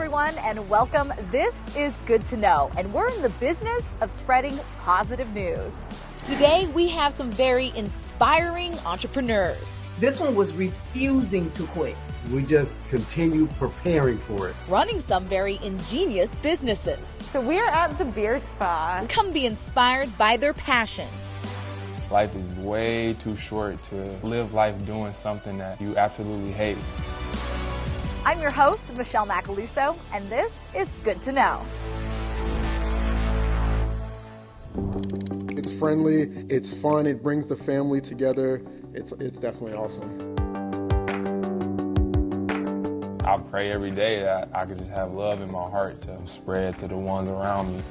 everyone, and welcome. This is Good to Know, and we're in the business of spreading positive news. Today, we have some very inspiring entrepreneurs. This one was refusing to quit. We just continue preparing for it. Running some very ingenious businesses. So we're at the beer spa. Come be inspired by their passion. Life is way too short to live life doing something that you absolutely hate. I'm your host, Michelle Macaluso, and this is Good to Know. It's friendly, it's fun, it brings the family together. It's definitely awesome. I pray every day that I could just have love in my heart to spread to the ones around me.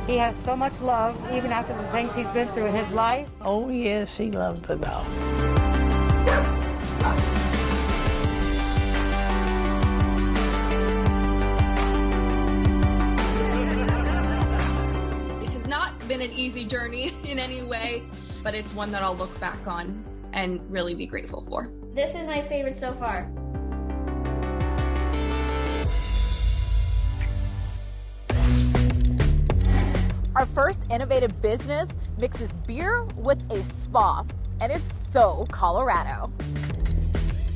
He has so much love, even after the things he's been through in his life. Oh, yes, he loves the dog. It has not been an easy journey in any way, but it's one that I'll look back on and really be grateful for. This is my favorite so far. Our first innovative business mixes beer with a spa, and it's so Colorado.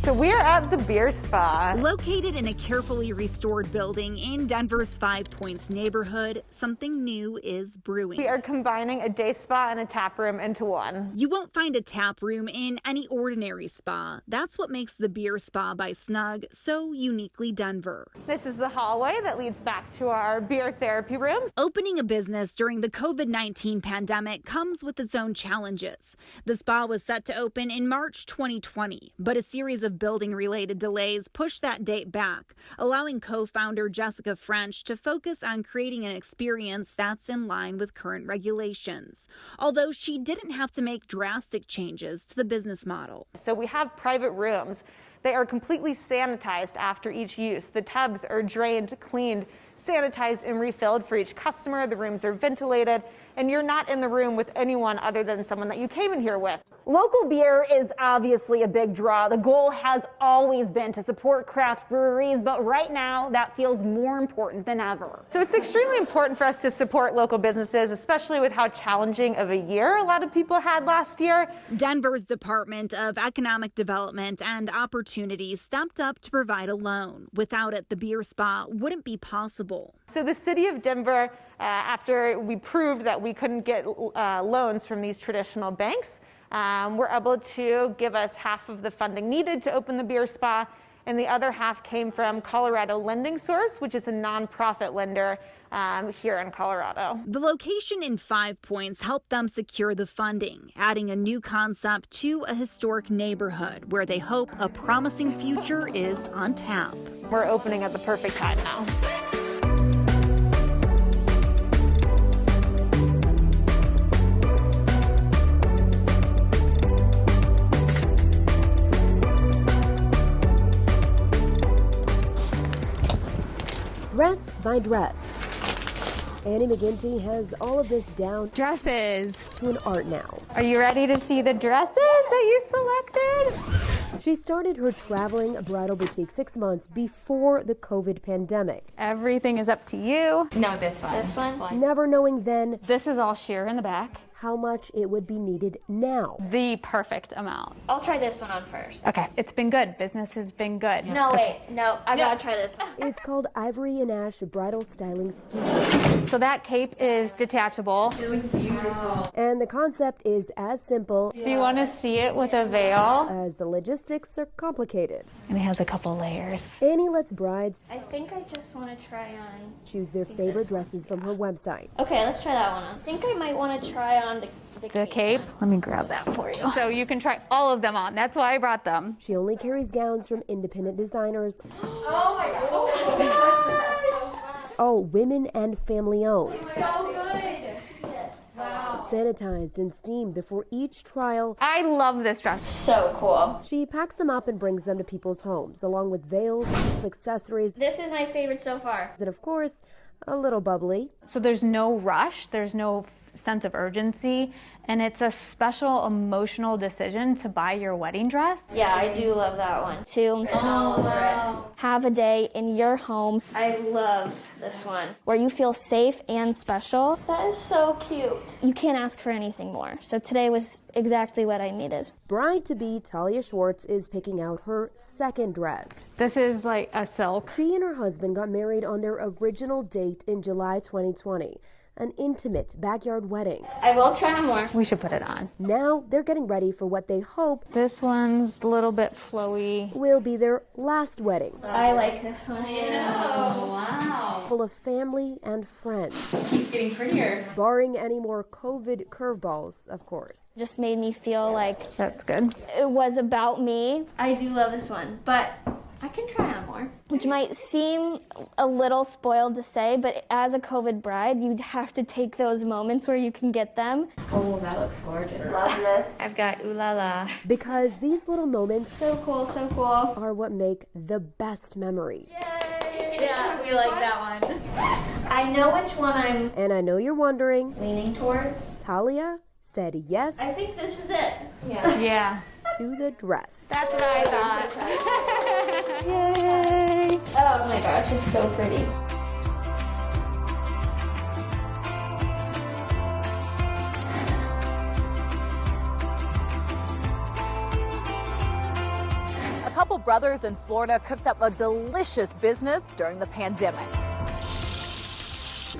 So we're at the beer spa. Located in a carefully restored building in Denver's Five Points neighborhood, something new is brewing. We are combining a day spa and a tap room into one. You won't find a tap room in any ordinary spa. That's what makes the beer spa by Snug so uniquely Denver. This is the hallway that leads back to our beer therapy rooms. Opening a business during the COVID-19 pandemic comes with its own challenges. The spa was set to open in March 2020, but a series of building-related delays pushed that date back, allowing co-founder Jessica French to focus on creating an experience that's in line with current regulations, although she didn't have to make drastic changes to the business model. So we have private rooms. They are completely sanitized after each use. The tubs are drained, cleaned, sanitized, and refilled for each customer. The rooms are ventilated, and you're not in the room with anyone other than someone that you came in here with. Local beer is obviously a big draw. The goal has always been to support craft breweries, but right now that feels more important than ever. So it's extremely important for us to support local businesses, especially with how challenging of a year a lot of people had last year. Denver's Department of Economic Development and Opportunity stepped up to provide a loan. Without it, the beer spa wouldn't be possible. So the city of Denver, after we proved that we couldn't get loans from these traditional banks, were able to give us half of the funding needed to open the beer spa, and the other half came from Colorado Lending Source, which is a nonprofit lender here in Colorado. The location in 5 Points helped them secure the funding, adding a new concept to a historic neighborhood where they hope a promising future is on tap. We're opening at the perfect time now. Dress by dress. Annie McGinty has all of this down. Dresses. To an art now. Are you ready to see the dresses that you selected? She started her traveling bridal boutique 6 months before the COVID pandemic. Everything is up to you. No, this one. This one? Never knowing then This is all sheer in the back. how much it would be needed now. The perfect amount. I'll try this one on first. Okay, it's been good. Business has been good. No, wait, no, I gotta try this one. It's called Ivory and Ash Bridal Styling Studio. So that cape is detachable. It looks beautiful. And the concept is as simple. Do you want to see it with a veil? As the logistics are complicated. And it has a couple layers. Annie lets brides I think I just want to try on. choose their favorite dresses from her website. Okay, let's try that one on. I think I might want to try on the cape. Let me grab that for you. So you can try all of them on. That's why I brought them. She only carries gowns from independent designers. Oh my god. All women and family owned. So good. Wow. Sanitized and steamed before each trial. I love this dress. So cool. She packs them up and brings them to people's homes, along with veils, accessories. This is my favorite so far. And of course, a little bubbly. So there's no rush, there's no sense of urgency, and it's a special emotional decision to buy your wedding dress. Yeah, I do love that one. To have a day in your home. I love this one, where you feel safe and special. That is so cute. You can't ask for anything more. So today was exactly what I needed. Bride-to-be Talia Schwartz is picking out her second dress. This is like a silk. She and her husband got married on their original date in July 2020. An intimate backyard wedding. I will try on more. We should put it on. Now they're getting ready for what they hope This one's a little bit flowy. will be their last wedding. I like this one. Wow. Full of family and friends. Keeps getting prettier. Barring any more COVID curveballs, of course. Just made me feel like That's good. it was about me. I do love this one, but I can try on more. Which might seem a little spoiled to say, but as a COVID bride, you'd have to take those moments where you can get them. Oh, that looks gorgeous. Love this. I've got ooh la la. Because these little moments So cool, so cool. are what make the best memories. Yeah, we like that one. I know which one I'm And I know you're wondering, leaning towards. Talia said yes I think this is it. Yeah. Yeah. to the dress. That's what I thought. Yay! Oh my gosh, it's so pretty. A couple brothers in Florida cooked up a delicious business during the pandemic.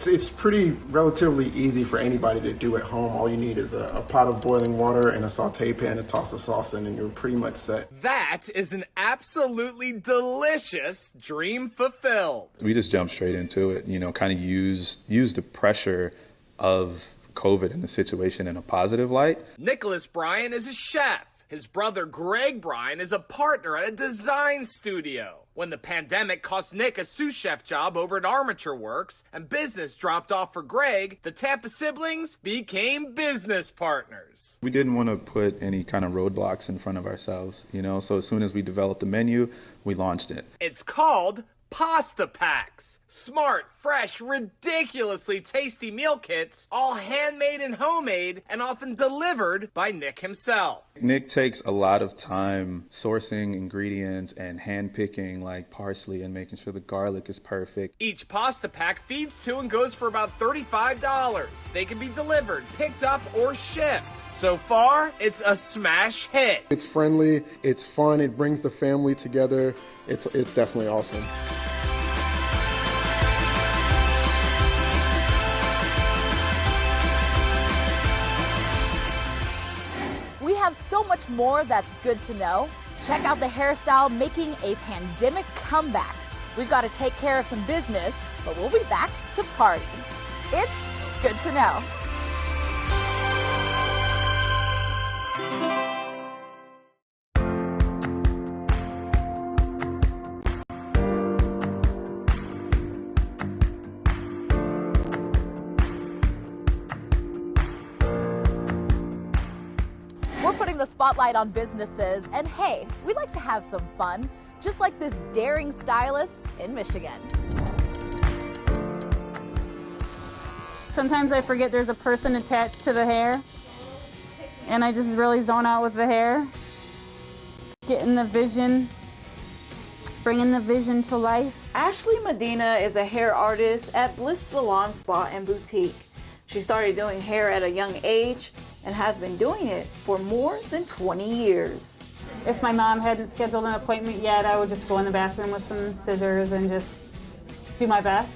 It's pretty relatively easy for anybody to do at home. All you need is a pot of boiling water and a saute pan to toss the sauce in, and you're pretty much set. That is an absolutely delicious dream fulfilled. We just jumped straight into it, kind of used the pressure of COVID and the situation in a positive light. Nicholas Bryan is a chef. His brother Greg Bryan is a partner at a design studio. When the pandemic cost Nick a sous chef job over at Armature Works and business dropped off for Greg, the Tampa siblings became business partners. We didn't want to put any kind of roadblocks in front of ourselves, so as soon as we developed the menu, we launched it. It's called Pasta Packs. Smart, fresh, ridiculously tasty meal kits, all handmade and homemade, and often delivered by Nick himself. Nick takes a lot of time sourcing ingredients and hand-picking like parsley and making sure the garlic is perfect. Each pasta pack feeds to and goes for about $35. They can be delivered, picked up, or shipped. So far, it's a smash hit. It's friendly, it's fun, it brings the family together. It's definitely awesome. We have so much more that's good to know. Check out the hairstyle making a pandemic comeback. We've got to take care of some business, but we'll be back to party. It's good to know. We're putting the spotlight on businesses, and hey, we like to have some fun, just like this daring stylist in Michigan. Sometimes I forget there's a person attached to the hair, and I just really zone out with the hair. Getting the vision, bringing the vision to life. Ashley Medina is a hair artist at Bliss Salon Spa and Boutique. She started doing hair at a young age and has been doing it for more than 20 years. If my mom hadn't scheduled an appointment yet, I would just go in the bathroom with some scissors and just do my best.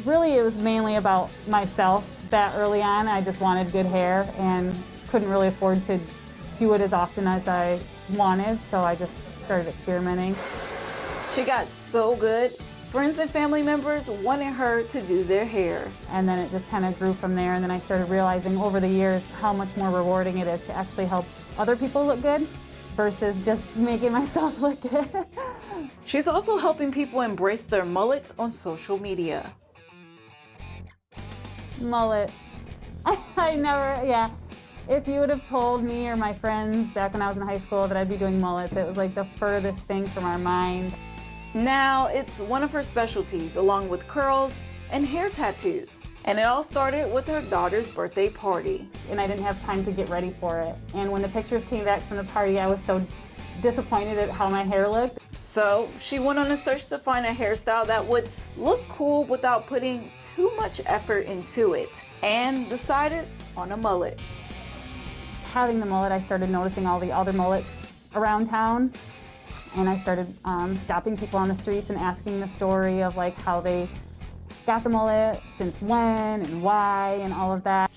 Really, it was mainly about myself that early on. I just wanted good hair and couldn't really afford to do it as often as I wanted, so I just started experimenting. She got so good, friends and family members wanted her to do their hair. And then it just kind of grew from there, and then I started realizing over the years how much more rewarding it is to actually help other people look good versus just making myself look good. She's also helping people embrace their mullet on social media. Mullet. I never, yeah. If you would have told me or my friends back when I was in high school that I'd be doing mullets, it was like the furthest thing from our mind. Now it's one of her specialties, along with curls and hair tattoos. And it all started with her daughter's birthday party. And I didn't have time to get ready for it. And when the pictures came back from the party, I was so disappointed at how my hair looked. So she went on a search to find a hairstyle that would look cool without putting too much effort into it, and decided on a mullet. Having the mullet, I started noticing all the other mullets around town, and I started stopping people on the streets and asking the story of like how they got the mullet, since when and why, and all of that.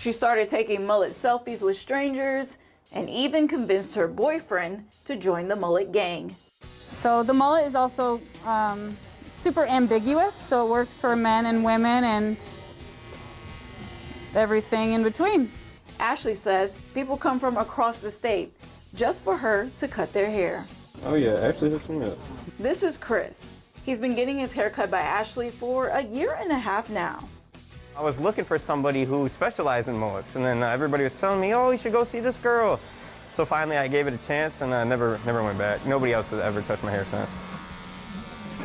She started taking mullet selfies with strangers and even convinced her boyfriend to join the mullet gang. So the mullet is also super ambiguous, so it works for men and women and everything in between. Ashley says people come from across the state just for her to cut their hair. Oh yeah, Ashley hooks me up. This is Chris. He's been getting his hair cut by Ashley for a year and a half now. I was looking for somebody who specialized in mullets, and then everybody was telling me, oh, you should go see this girl. So finally I gave it a chance, and I never went back. Nobody else has ever touched my hair since.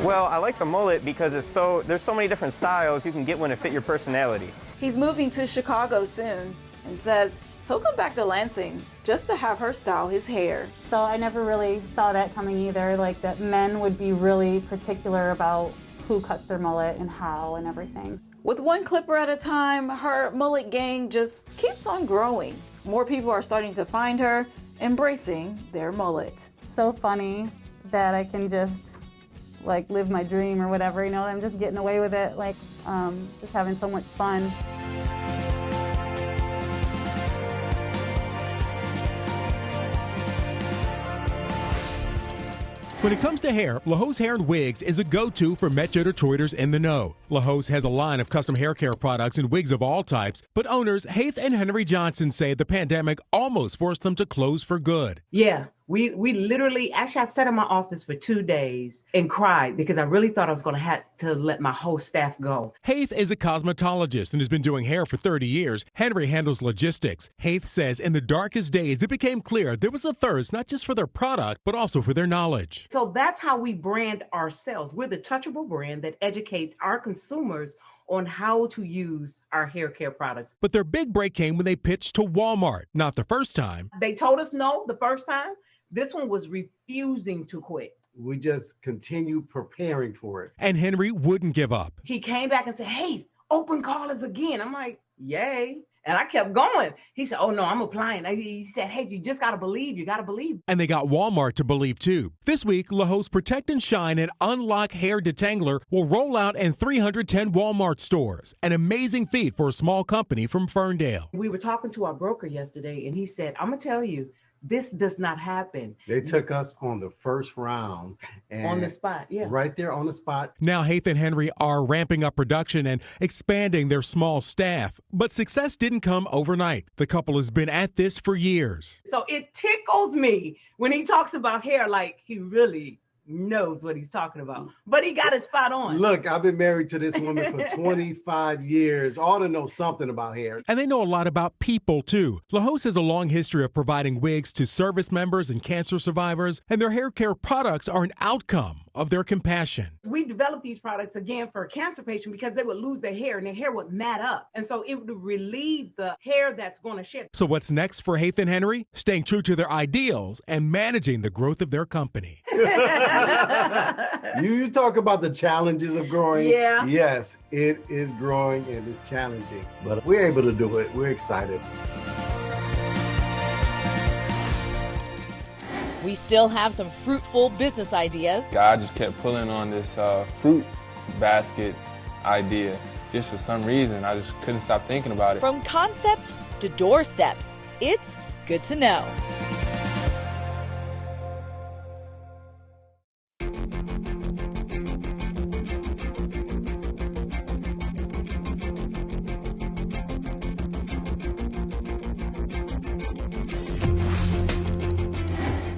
Well, I like the mullet because there's so many different styles you can get one to fit your personality. He's moving to Chicago soon and says he'll come back to Lansing just to have her style his hair. So I never really saw that coming either, like that men would be really particular about who cuts their mullet and how and everything. With one clipper at a time, her mullet gang just keeps on growing. More people are starting to find her, embracing their mullet. So funny that I can just like live my dream or whatever, you know, I'm just getting away with it, like just having so much fun. When it comes to hair, LaHose Hair and Wigs is a go-to for Metro Detroiters in the know. LaHose has a line of custom hair care products and wigs of all types, but owners Heath and Henry Johnson say the pandemic almost forced them to close for good. Yeah, we literally, actually I sat in my office for 2 days and cried because I really thought I was going to have to let my whole staff go. Heath is a cosmetologist and has been doing hair for 30 years. Henry handles logistics. Heath says in the darkest days, it became clear there was a thirst not just for their product, but also for their knowledge. So that's how we brand ourselves. We're the touchable brand that educates our consumers on how to use our hair care products. But their big break came when they pitched to Walmart. Not the first time. They told us no the first time. This one was refusing to quit. We just continue preparing for it. And Henry wouldn't give up. He came back and said, hey, open callers again. I'm like, yay. And I kept going. He said, oh no, I'm applying. He said, hey, you just got to believe. You got to believe. And they got Walmart to believe too. This week, LaHose Protect and Shine and Unlock Hair Detangler will roll out in 310 Walmart stores. An amazing feat for a small company from Ferndale. We were talking to our broker yesterday and he said, I'm going to tell you, this does not happen. They took us on the first round. And on the spot, yeah. Right there on the spot. Now Heath and Henry are ramping up production and expanding their small staff. But success didn't come overnight. The couple has been at this for years. So it tickles me when he talks about hair like he really knows what he's talking about. But he got it spot on. Look, I've been married to this woman for 25 years. Ought to know something about hair. And they know a lot about people, too. LaHose has a long history of providing wigs to service members and cancer survivors, and their hair care products are an outcome of their compassion. We developed these products again for a cancer patient because they would lose their hair and their hair would mat up. And so it would relieve the hair that's going to shed. So what's next for Heath and Henry? Staying true to their ideals and managing the growth of their company. You talk about the challenges of growing. Yeah. Yes, it is growing and it's challenging, but we're able to do it. We're excited. We still have some fruitful business ideas. I just kept pulling on this fruit basket idea. Just for some reason, I just couldn't stop thinking about it. From concept to doorsteps, it's good to know.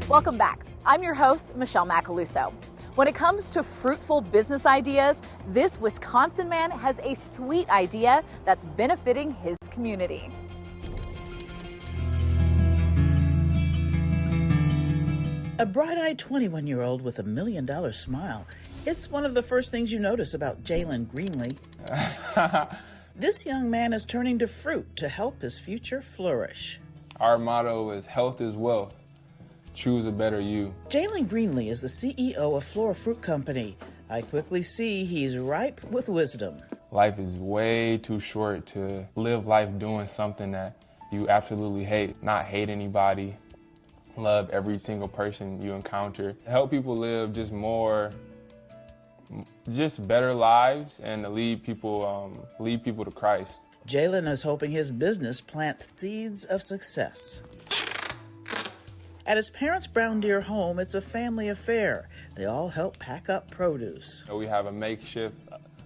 Welcome back. I'm your host, Michelle Macaluso. When it comes to fruitful business ideas, this Wisconsin man has a sweet idea that's benefiting his community. A bright-eyed 21-year-old with $1 million smile. It's one of the first things you notice about Jalen Greenlee. This young man is turning to fruit to help his future flourish. Our motto is health is wealth. Choose a better you. Jalen Greenlee is the CEO of Flora Fruit Company. I quickly see he's ripe with wisdom. Life is way too short to live life doing something that you absolutely hate. Not hate anybody. Love every single person you encounter. Help people live just better lives and to lead people to Christ. Jalen is hoping his business plants seeds of success. At his parents' Brown Deer home, it's a family affair. They all help pack up produce. We have a makeshift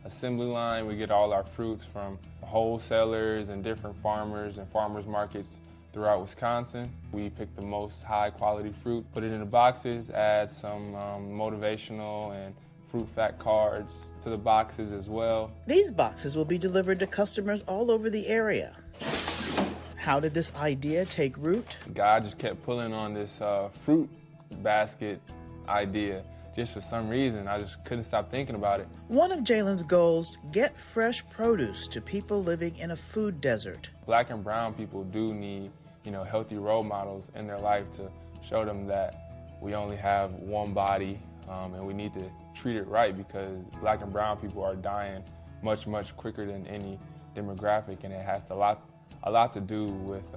assembly line. We get all our fruits from wholesalers and different farmers and farmers markets throughout Wisconsin. We pick the most high quality fruit, put it in the boxes, add some motivational and fruit fact cards to the boxes as well. These boxes will be delivered to customers all over the area. How did this idea take root? God just kept pulling on this fruit basket idea. Just for some reason, I just couldn't stop thinking about it. One of Jalen's goals, get fresh produce to people living in a food desert. Black and brown people do need, healthy role models in their life to show them that we only have one body and we need to treat it right, because black and brown people are dying much, much quicker than any demographic, and it has a lot to do with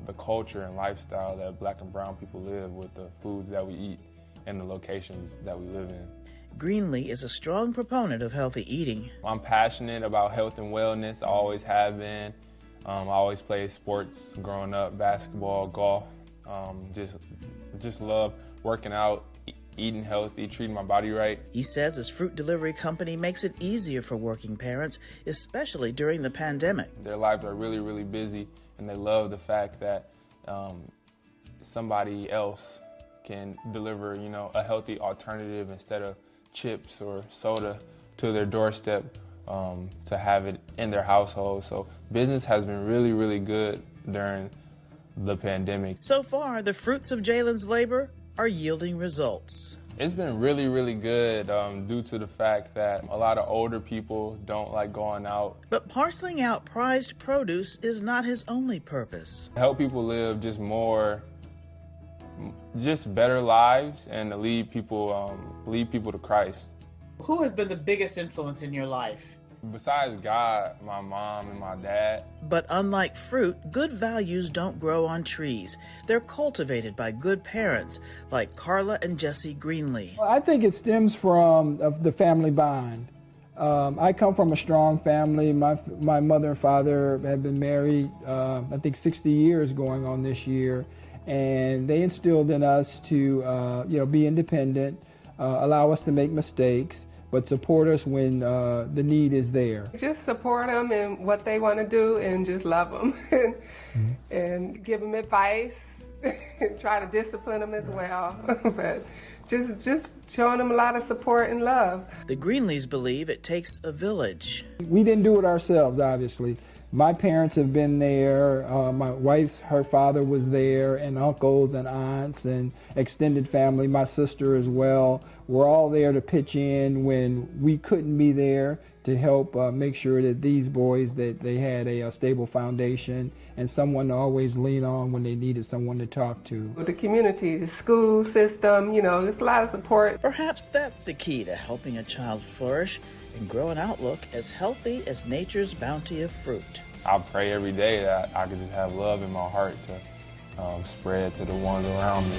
the culture and lifestyle that black and brown people live with, the foods that we eat and the locations that we live in. Greenlee is a strong proponent of healthy eating. I'm passionate about health and wellness. I always have been. I always played sports growing up, basketball, golf. Just love working out, eating healthy, treating my body right. He says his fruit delivery company makes it easier for working parents, especially during the pandemic. Their lives are really, really busy, and they love the fact that somebody else can deliver, a healthy alternative instead of chips or soda to their doorstep, to have it in their household. So business has been really, really good during the pandemic. So far, the fruits of Jalen's labor are yielding results. It's been really, really good due to the fact that a lot of older people don't like going out. But parceling out prized produce is not his only purpose. Help people live just better lives and to lead people to Christ. Who has been the biggest influence in your life? Besides God, my mom and my dad. But unlike fruit, good values don't grow on trees. They're cultivated by good parents, like Carla and Jesse Greenlee. I think it stems from the family bond. I come from a strong family. My mother and father have been married, I think 60 years going on this year. And they instilled in us to, be independent, allow us to make mistakes, but support us when the need is there. Just support them in what they want to do and just love them and give them advice and try to discipline them as well. But just showing them a lot of support and love. The Greenlees believe it takes a village. We didn't do it ourselves, obviously. My parents have been there, my wife's, her father was there, and uncles and aunts and extended family, my sister as well. We're all there to pitch in when we couldn't be there to help make sure that these boys, that they had a stable foundation and someone to always lean on when they needed someone to talk to. The community, the school system, there's a lot of support. Perhaps that's the key to helping a child flourish and grow an outlook as healthy as nature's bounty of fruit. I pray every day that I could just have love in my heart to spread to the ones around me.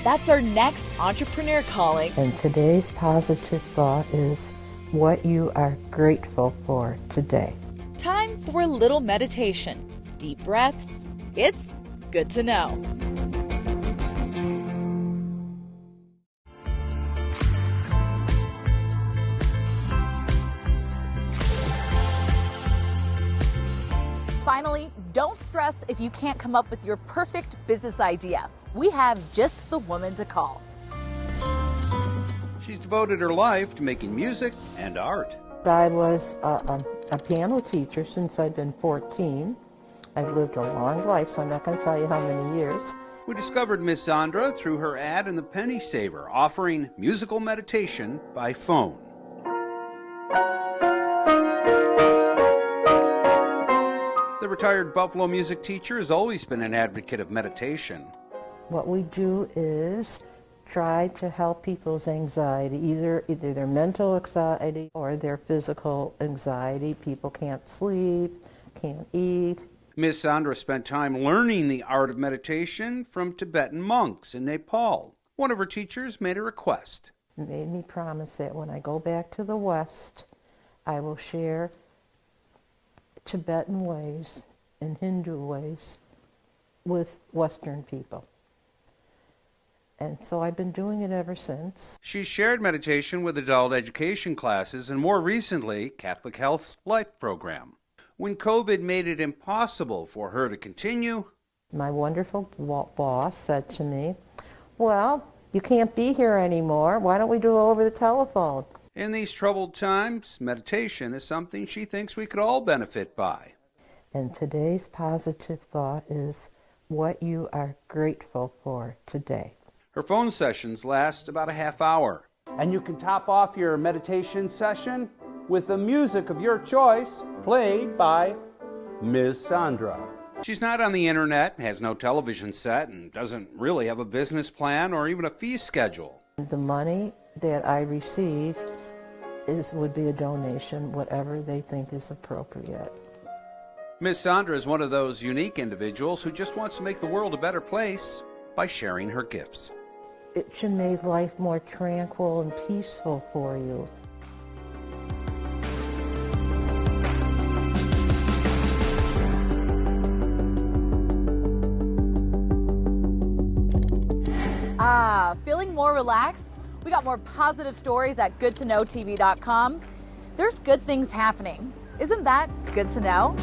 That's our next entrepreneur calling. And today's positive thought is what you are grateful for today. Time for a little meditation. Deep breaths. It's good to know. Finally, don't stress if you can't come up with your perfect business idea. We have just the woman to call. She's devoted her life to making music and art. I was a piano teacher since I've been 14. I've lived a long life, so I'm not going to tell you how many years. We discovered Miss Sandra through her ad in the Penny Saver, offering musical meditation by phone. The retired Buffalo music teacher has always been an advocate of meditation. What we do is try to help people's anxiety, either their mental anxiety or their physical anxiety. People can't sleep, can't eat. Miss Sandra spent time learning the art of meditation from Tibetan monks in Nepal. One of her teachers made a request. It made me promise that when I go back to the West, I will share Tibetan ways and Hindu ways with Western people. And so I've been doing it ever since. She shared meditation with adult education classes and more recently, Catholic Health's Life program. When COVID made it impossible for her to continue, my wonderful boss said to me, well, you can't be here anymore. Why don't we do it over the telephone? In these troubled times, meditation is something she thinks we could all benefit by. And today's positive thought is what you are grateful for today. Her phone sessions last about a half hour. And you can top off your meditation session with the music of your choice, played by Ms. Sandra. She's not on the internet, has no television set, and doesn't really have a business plan or even a fee schedule. The money that I receive would be a donation, whatever they think is appropriate. Ms. Sandra is one of those unique individuals who just wants to make the world a better place by sharing her gifts. It should make life more tranquil and peaceful for you. Feeling more relaxed? We got more positive stories at goodtoknowtv.com. There's good things happening. Isn't that good to know?